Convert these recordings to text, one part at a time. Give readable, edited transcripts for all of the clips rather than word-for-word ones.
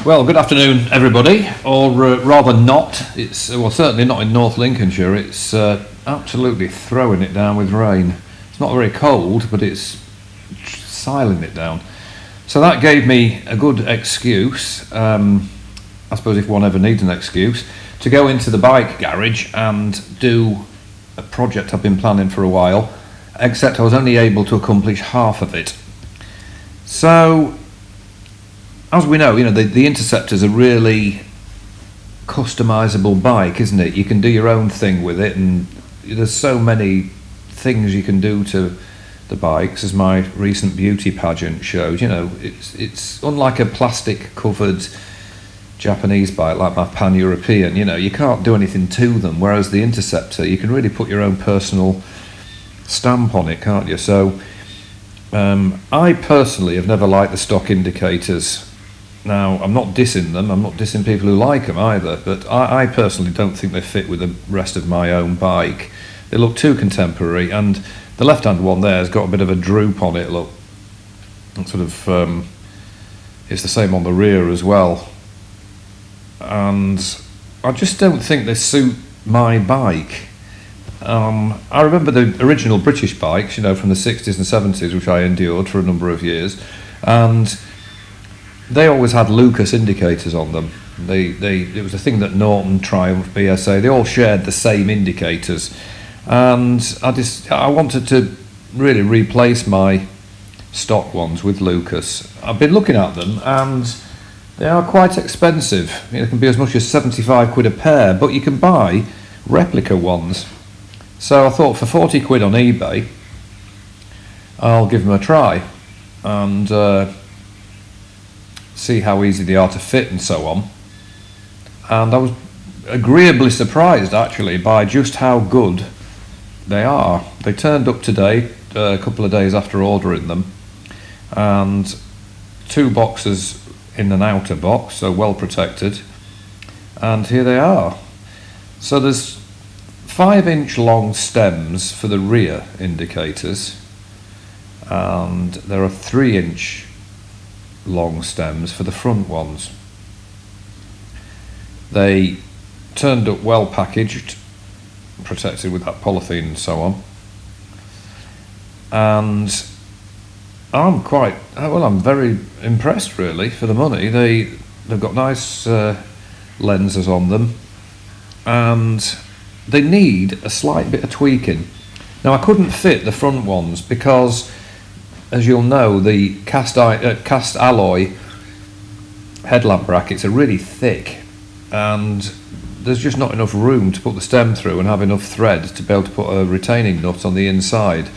Well, good afternoon, everybody, or rather not. It's certainly not in North Lincolnshire. It's absolutely throwing it down with rain. It's not very cold, but it's siling it down. So that gave me a good excuse, I suppose if one ever needs an excuse, to go into the bike garage and do a project I've been planning for a while, except I was only able to accomplish half of it. So, as we know, the Interceptor is a really customizable bike, isn't it? You can do your own thing with it, and there's so many things you can do to the bikes, as my recent beauty pageant showed. It's unlike a plastic covered Japanese bike like my Pan-European. You can't do anything to them, whereas the Interceptor, you can really put your own personal stamp on it, can't you? So I personally have never liked the stock indicators. Now, I'm not dissing them, I'm not dissing people who like them either, but I personally don't think they fit with the rest of my own bike. They look too contemporary, and the left-hand one there has got a bit of a droop on it, look. It's the same on the rear as well. And I just don't think they suit my bike. I remember the original British bikes, from the 60s and 70s, which I endured for a number of years, and they always had Lucas indicators on them. It was a thing that Norton, Triumph, BSA, they all shared the same indicators. And I wanted to really replace my stock ones with Lucas. I've been looking at them, and they are quite expensive. It can be as much as 75 quid a pair, but you can buy replica ones. So I thought for 40 quid on eBay, I'll give them a try and see how easy they are to fit and so on. And I was agreeably surprised actually by just how good they are. They turned up today, a couple of days after ordering them, and 2 boxes in an outer box, so well protected, and here they are. So there's 5-inch long stems for the rear indicators, and there are 3-inch long stems for the front ones. They turned up well packaged, protected with that polythene and so on, and I'm very impressed really for the money. They've got nice lenses on them, and they need a slight bit of tweaking. Now, I couldn't fit the front ones because, as you'll know, the cast alloy headlamp brackets are really thick, and there's just not enough room to put the stem through and have enough thread to be able to put a retaining nut on the inside.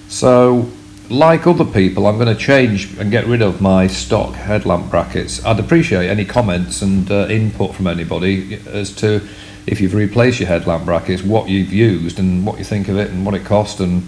So, like other people, I'm going to change and get rid of my stock headlamp brackets. I'd appreciate any comments and input from anybody as to, if you've replaced your headlamp brackets, what you've used and what you think of it and what it cost and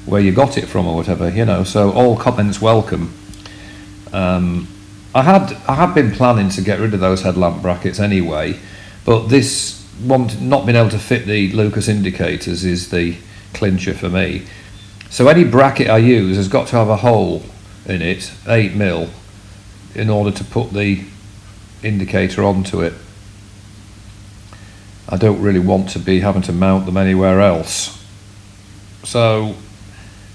where you got it from or whatever, so all comments welcome. I had been planning to get rid of those headlamp brackets anyway, but this one not being able to fit the Lucas indicators is the clincher for me. So any bracket I use has got to have a hole in it, 8mm, in order to put the indicator onto it. I don't really want to be having to mount them anywhere else. So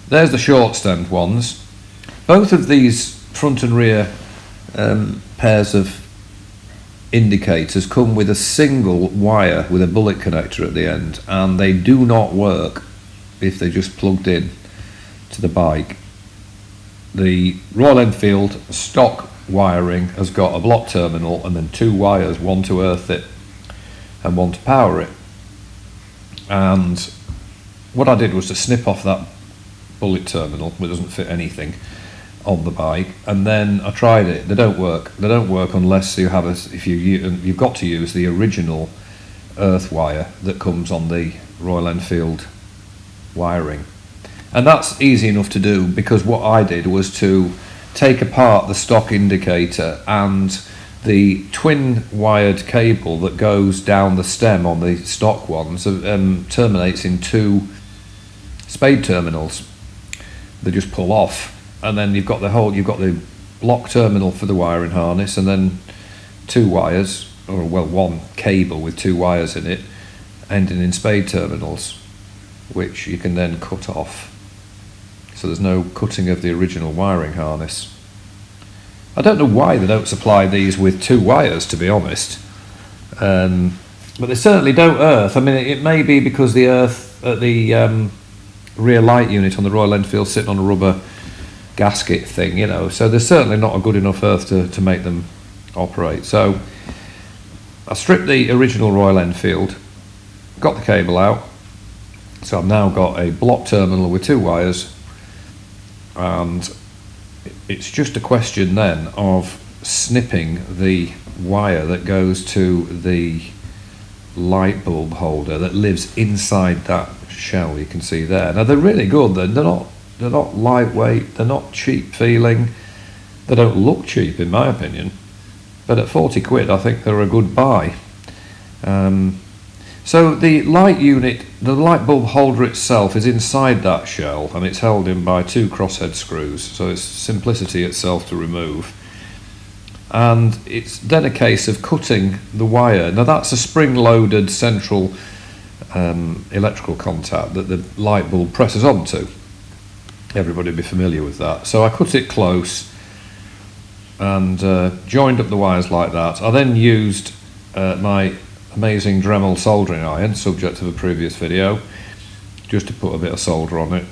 there's the short-stemmed ones. Both of these front and rear pairs of indicators come with a single wire with a bullet connector at the end, and they do not work if they're just plugged in to the bike. The Royal Enfield stock wiring has got a block terminal and then 2 wires, one to earth it and one to power it. And what I did was to snip off that bullet terminal, which doesn't fit anything on the bike, and then I tried it. They don't work. They don't work unless you have you've got to use the original earth wire that comes on the Royal Enfield wiring. And that's easy enough to do, because what I did was to take apart the stock indicator, and the twin wired cable that goes down the stem on the stock ones terminates in 2 spade terminals. They just pull off, and then you've got the block terminal for the wiring harness, and then two wires, or well, one cable with two wires in it, ending in spade terminals, which you can then cut off. So there's no cutting of the original wiring harness. I don't know why they don't supply these with two wires, to be honest. But they certainly don't earth. I mean, it may be because the earth at the rear light unit on the Royal Enfield's sitting on a rubber gasket thing, you know, so there's certainly not a good enough earth to make them operate. So I stripped the original Royal Enfield, got the cable out, so I've now got a block terminal with two wires, and it's just a question then of snipping the wire that goes to the light bulb holder that lives inside that shell you can see there. Now they're really good. They're not lightweight, they're not cheap feeling, they don't look cheap in my opinion, but at 40 quid I think they're a good buy. So the light unit, the light bulb holder itself is inside that shell, and it's held in by two crosshead screws, so it's simplicity itself to remove. And it's then a case of cutting the wire. Now that's a spring-loaded central electrical contact that the light bulb presses onto. Everybody will be familiar with that. So I cut it close and joined up the wires like that. I then used my amazing Dremel soldering iron, subject of a previous video, just to put a bit of solder on it,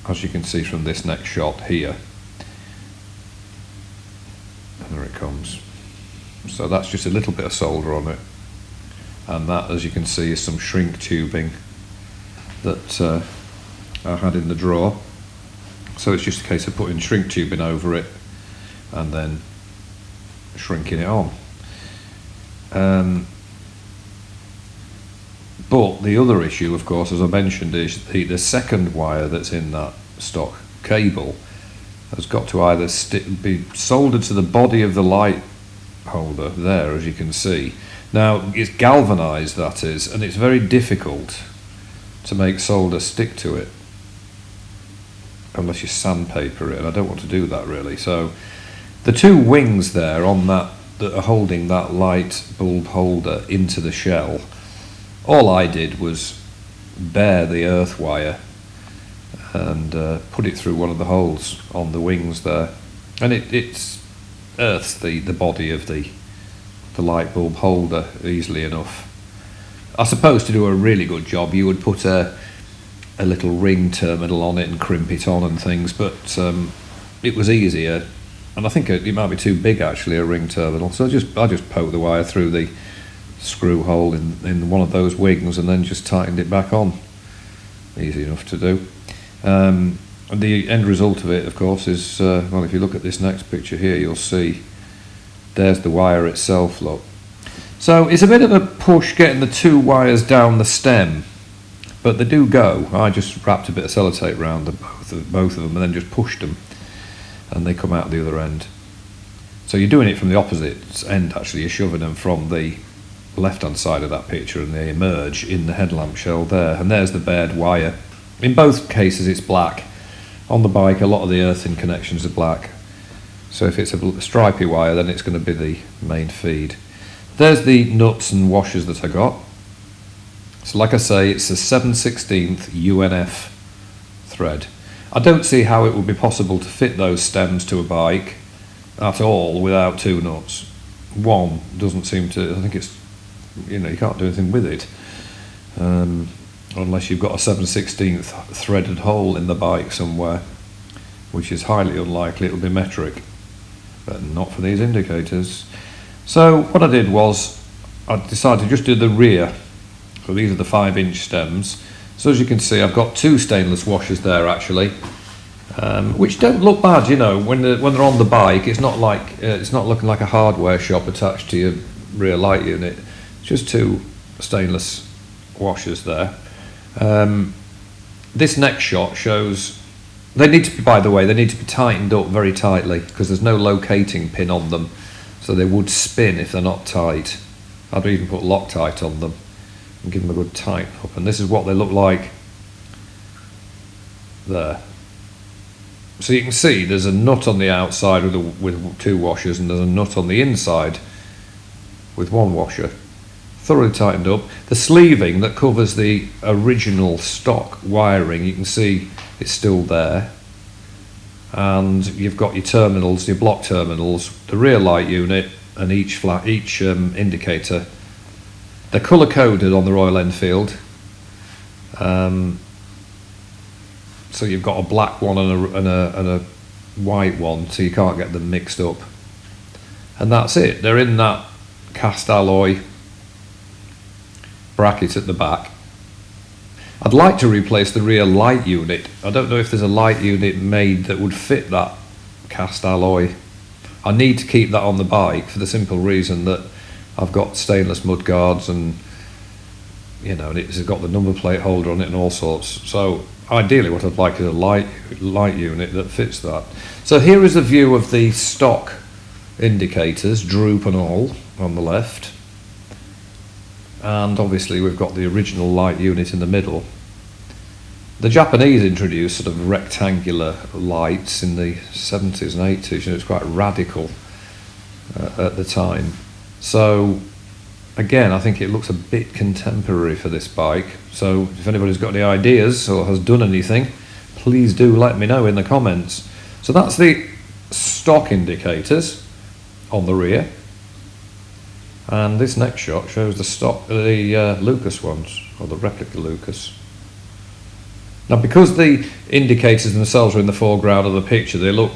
as you can see from this next shot here. And there it comes. So that's just a little bit of solder on it, and that, as you can see, is some shrink tubing that I had in the drawer. So it's just a case of putting shrink tubing over it and then shrinking it on. But the other issue, of course, as I mentioned, is the second wire that's in that stock cable has got to either be soldered to the body of the light holder there, as you can see. Now it's galvanized, that is, and it's very difficult to make solder stick to it unless you sandpaper it, and I don't want to do that really. So the two wings there on that are holding that light bulb holder into the shell, all I did was bare the earth wire and put it through one of the holes on the wings there, and it's earths the body of the light bulb holder easily enough. I suppose to do a really good job you would put a little ring terminal on it and crimp it on and things, but it was easier, and I think it might be too big actually, a ring terminal, so I just poked the wire through the screw hole in one of those wings and then just tightened it back on. Easy enough to do. And the end result of it, of course, is well, if you look at this next picture here, you'll see there's the wire itself, look. So it's a bit of a push getting the two wires down the stem, but they do go. I just wrapped a bit of sellotape around both of them and then just pushed them, and they come out the other end. So you're doing it from the opposite end actually, you're shoving them from the left hand side of that picture and they emerge in the headlamp shell there, and there's the bared wire. In both cases it's black. On the bike a lot of the earthing connections are black, so if it's a stripy wire then it's going to be the main feed. There's the nuts and washers that I got. So like I say, it's a 7/16 UNF thread. I don't see how it would be possible to fit those stems to a bike at all without two nuts. One doesn't seem to, I think it's, you know, you can't do anything with it unless you've got a 7/16 threaded hole in the bike somewhere, which is highly unlikely. It'll be metric, but not for these indicators. So what I did was I decided to just do the rear. So these are the 5-inch stems. So as you can see, I've got two stainless washers there actually, which don't look bad, you know, when they're on the bike. It's not like it's not looking like a hardware shop attached to your rear light unit. It's just two stainless washers there. This next shot shows they need to be, by the way, they need to be tightened up very tightly because there's no locating pin on them, so they would spin if they're not tight. I'd even put Loctite on them and give them a good tighten up, and this is what they look like there. So you can see there's a nut on the outside with two washers, and there's a nut on the inside with one washer, thoroughly tightened up. The sleeving that covers the original stock wiring, you can see it's still there. And you've got your terminals, your block terminals, the rear light unit, and each indicator. They're colour coded on the Royal Enfield. So you've got a black one and a white one, so you can't get them mixed up. And that's it. They're in that cast alloy bracket at the back. I'd like to replace the rear light unit. I don't know if there's a light unit made that would fit that cast alloy. I need to keep that on the bike for the simple reason that I've got stainless mudguards, and you know, and it's got the number plate holder on it and all sorts. So ideally what I'd like is a light unit that fits that. So here is a view of the stock indicators, droop and all, on the left. And obviously we've got the original light unit in the middle. The Japanese introduced sort of rectangular lights in the 70s and 80s, and it's quite radical at the time. So again, I think it looks a bit contemporary for this bike. So if anybody's got any ideas or has done anything, please do let me know in the comments. So that's the stock indicators on the rear. And this next shot shows the Lucas ones, or the replica Lucas. Now, because the indicators themselves are in the foreground of the picture, they look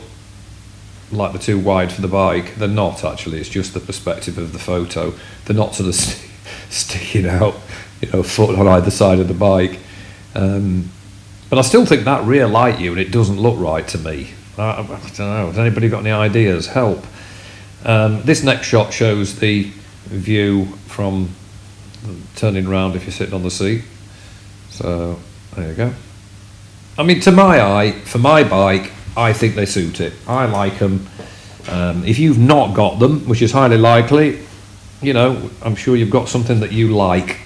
like they're too wide for the bike. They're not actually, it's just the perspective of the photo. They're not sort of sticking out, you know, foot on either side of the bike. But I still think that rear light unit doesn't look right to me. I don't know, has anybody got any ideas? Help. This next shot shows the view from turning around if you're sitting on the seat. So there you go. I mean, to my eye, for my bike, I think they suit it. I like them. If you've not got them, which is highly likely, you know, I'm sure you've got something that you like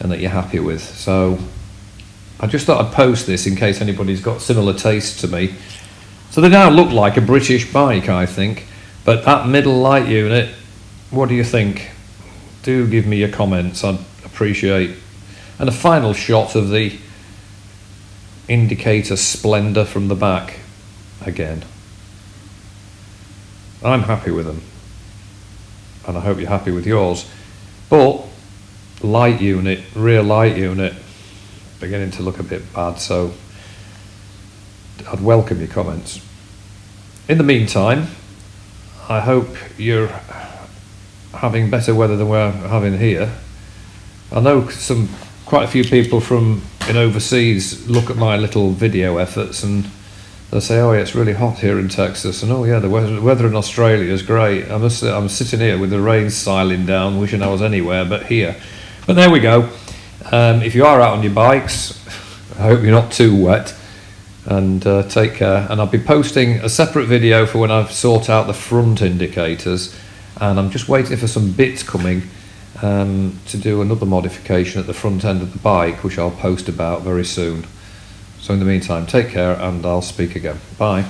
and that you're happy with. So I just thought I'd post this in case anybody's got similar tastes to me. So they now look like a British bike, I think. But that middle light unit, what do you think? Do give me your comments, I'd appreciate. And a final shot of the indicator splendour from the back again. I'm happy with them, and I hope you're happy with yours. But light unit, rear light unit, beginning to look a bit bad, so I'd welcome your comments. In the meantime, I hope you're having better weather than we're having here. I know quite a few people from overseas look at my little video efforts and they say, oh yeah, it's really hot here in Texas, and oh yeah, the weather in Australia is great. I'm sitting here with the rain siling down, wishing I was anywhere but here. But there we go. If you are out on your bikes, I hope you're not too wet, and take care. And I'll be posting a separate video for when I've sorted out the front indicators, and I'm just waiting for some bits coming to do another modification at the front end of the bike, which I'll post about very soon. So in the meantime, take care, and I'll speak again. Bye.